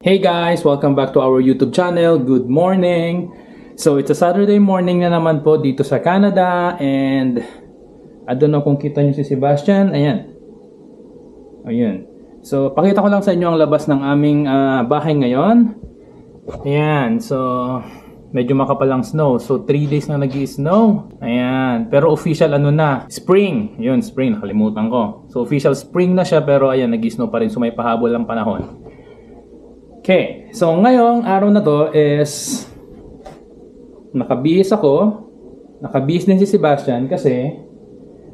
Hey guys! Welcome back to our YouTube channel. Good morning! So it's a Saturday morning na naman po dito sa Canada and I don't know kung kita nyo si Sebastian. Ayan. Ayan. So pakita ko lang sa inyo ang labas ng aming bahay ngayon. Ayan. So medyo makapalang snow. So 3 days na nag-i-snow. Ayan. Pero official ano na? Spring. Yun, spring. Nakalimutan ko. So official spring na siya pero ayan, nag-i-snow pa rin. So may pahabol ang panahon. Okay, so ngayong araw na to is nakabihis ako, nakabihis din si Sebastian kasi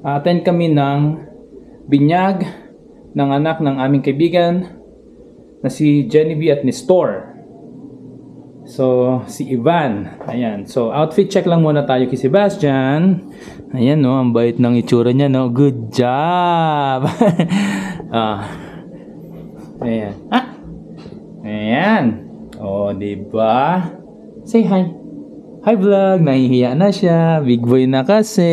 attend kami ng binyag ng anak ng aming kaibigan na si Genevieve at Nestor. So, si Ivan. Ayan, so outfit check lang muna tayo kay Sebastian. Ayan no, ang bait ng itsura niya no, good job! Ayan. Ayan. Oh, diba? Say hi. Hi vlog. Nahihiya na siya. Big boy na kasi.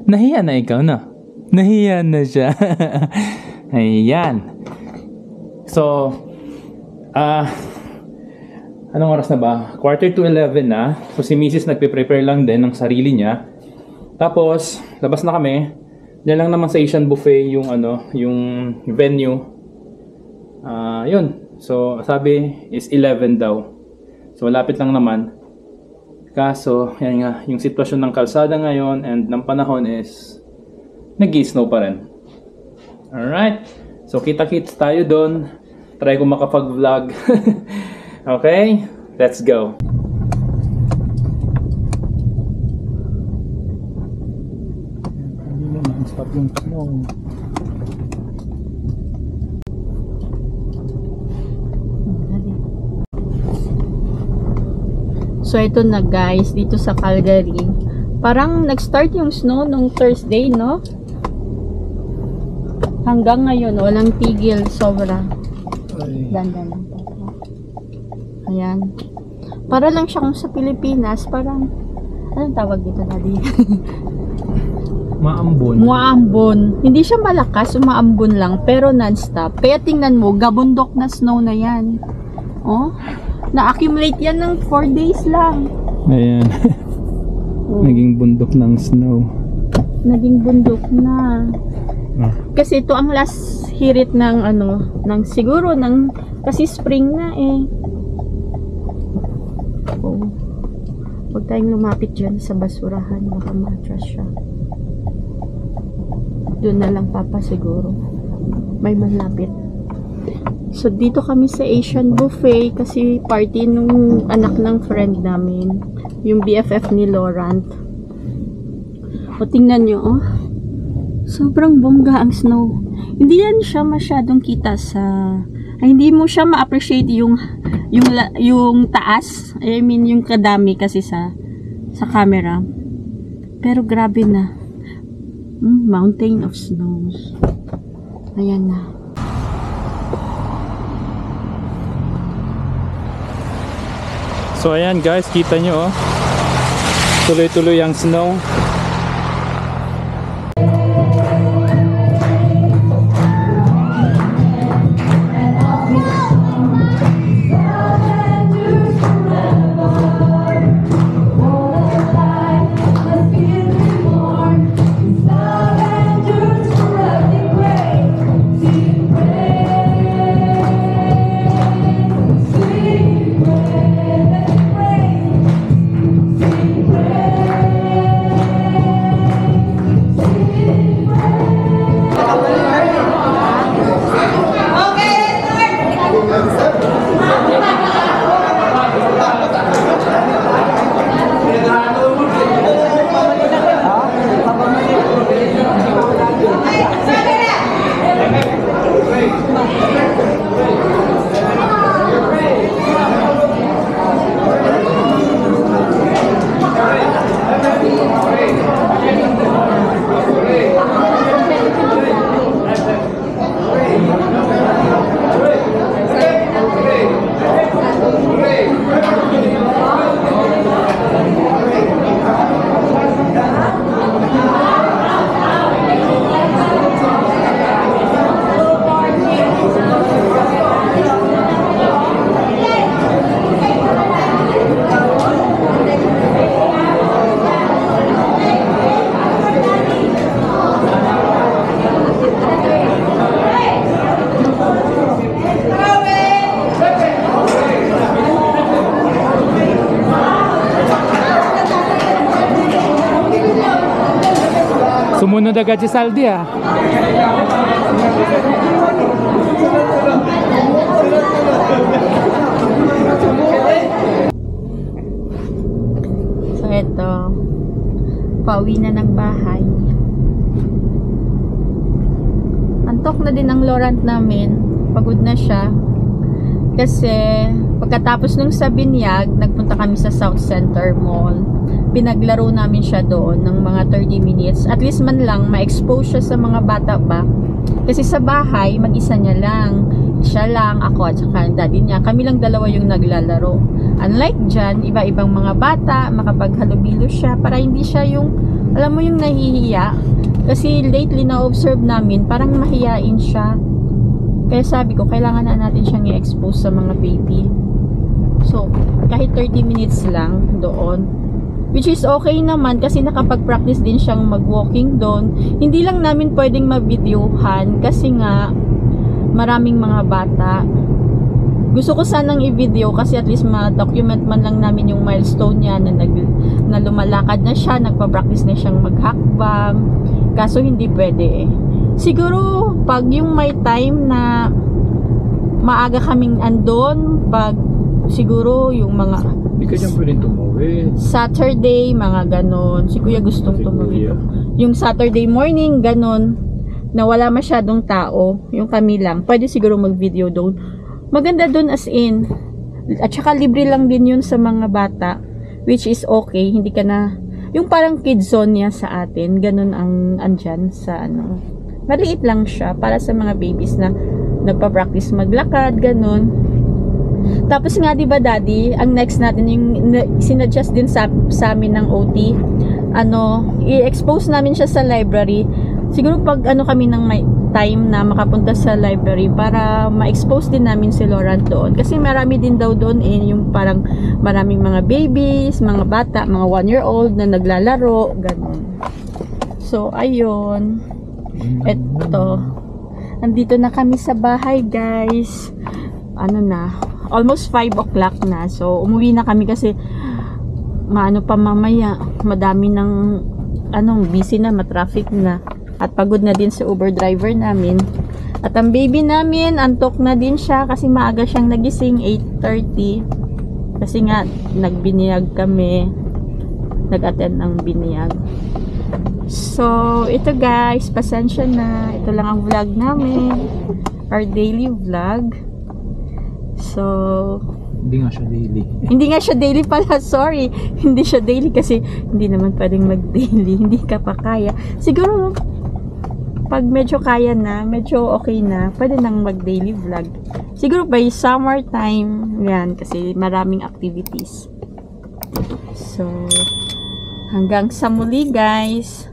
Nahiya na ikaw na. Nahiya na siya. Ayan. So, anong oras na ba? 11:45 na. So, si Mrs. nagpe-prepare lang din ng sarili niya. Tapos, labas na kami. Diyan lang naman sa Asian buffet yung yung venue. Yun. So, sabi is 11 daw. So, malapit lang naman. Kaso, yan nga, yung sitwasyon ng kalsada ngayon and ng panahon is nag-i-snow pa rin. Alright. So, kita-kits tayo doon. Try ko makapag-vlog. Okay? Let's go. Hindi mo na-stop yung snow. So ito na guys, dito sa Calgary. Parang nag-start yung snow nung Thursday, no? Hanggang ngayon, walang tigil, sobra. Ganda lang. Ayan. Para lang siya kung sa Pilipinas, parang, anong tawag dito natin? Maambon. Maambon. Hindi siya malakas, umaambon lang, pero non-stop. Kaya tingnan mo, gabundok na snow na yan. Oh? Na-accumulate yan ng 4 days lang. Ayan. Naging bundok ng snow. Naging bundok na. Kasi ito ang last hirit ng ng siguro ng kasi spring na eh. Oh. Huwag tayong lumapit dyan sa basurahan, baka matras siya. Doon na lang papa siguro. May malapit. So, dito kami sa Asian buffet kasi party nung anak ng friend namin. Yung BFF ni Laurent. O, tingnan nyo, oh. Sobrang bongga ang snow. Hindi yan siya masyadong kita sa... Ay, hindi mo siya ma-appreciate yung taas. I mean, yung kadami kasi sa camera. Pero grabe na. Mountain of snows. Ayan na. So ayan guys, kita nyo oh. Tuloy-tuloy ang snow. Sumunod agad si Saldi ah. So eto, pauwi na ng bahay. Antok na din ang Laurent namin. Pagod na siya. Kasi pagkatapos nung sa binyag, nagpunta kami sa South Center Mall. Pinaglaro namin siya doon ng mga 30 minutes. At least man lang ma-expose siya sa mga bata ba. Kasi sa bahay, mag-isa niya lang. Siya lang, ako at saka ang daddy niya. Kami lang dalawa yung naglalaro. Unlike dyan, iba-ibang mga bata, makapaghalubilo siya para hindi siya yung, alam mo yung nahihiya. Kasi lately na-observe namin, parang mahiyain siya. Kaya sabi ko, kailangan na natin siyang i-expose sa mga baby. So, kahit 30 minutes lang doon. Which is okay naman kasi nakapag-practice din siyang mag-walking doon. Hindi lang namin pwedeng ma-videohan kasi nga maraming mga bata. Gusto ko sanang i-video kasi at least ma-document man lang namin yung milestone niya na lumalakad na siya, nagpa-practice na siyang maghakbang. Kaso hindi pwede eh. Siguro pag yung may time na maaga kaming andon, pag siguro yung mga Hindi ka dyan pwedeng tumawid. Saturday, mga ganon. Si Kuya gustong tumawid. Yung Saturday morning, ganon, na wala masyadong tao, yung kami lang, pwede siguro mag-video doon. Maganda doon as in. At saka libre lang din yun sa mga bata, which is okay. Hindi ka na, yung parang kids zone niya sa atin, ganon ang andyan sa ano. Maliit lang siya para sa mga babies na nagpa-practice maglakad, ganon. Tapos nga, di ba daddy, ang next natin yung sinadjust din sa amin ng OT, ano, i-expose namin siya sa library. Siguro pag ano kami ng may time na makapunta sa library para ma-expose din namin si Laurent doon. Kasi marami din daw doon yung parang maraming mga babies, mga bata, mga 1-year-old na naglalaro, ganon. So, ayun. Eto. Nandito na kami sa bahay, guys. Ano na, almost 5 o'clock na. So, umuwi na kami kasi maano pa mamaya. Madami ng busy na, matraffic na. At pagod na din sa Uber driver namin. At ang baby namin, antok na din siya kasi maaga siyang nagising, 8:30. Kasi nga, nagbiniyag kami. Nag-attend ng biniyag. So, ito guys, pasensya na. Ito lang ang vlog namin. Our daily vlog. So, Hindi nga siya daily. Hindi nga siya daily pala, sorry. Hindi siya daily kasi hindi naman pwedeng mag-daily. Hindi ka pa kaya. Siguro, pag medyo kaya na, medyo okay na, pwede nang mag-daily vlog. Siguro by summertime, yan, kasi maraming activities. So, hanggang sa muli guys.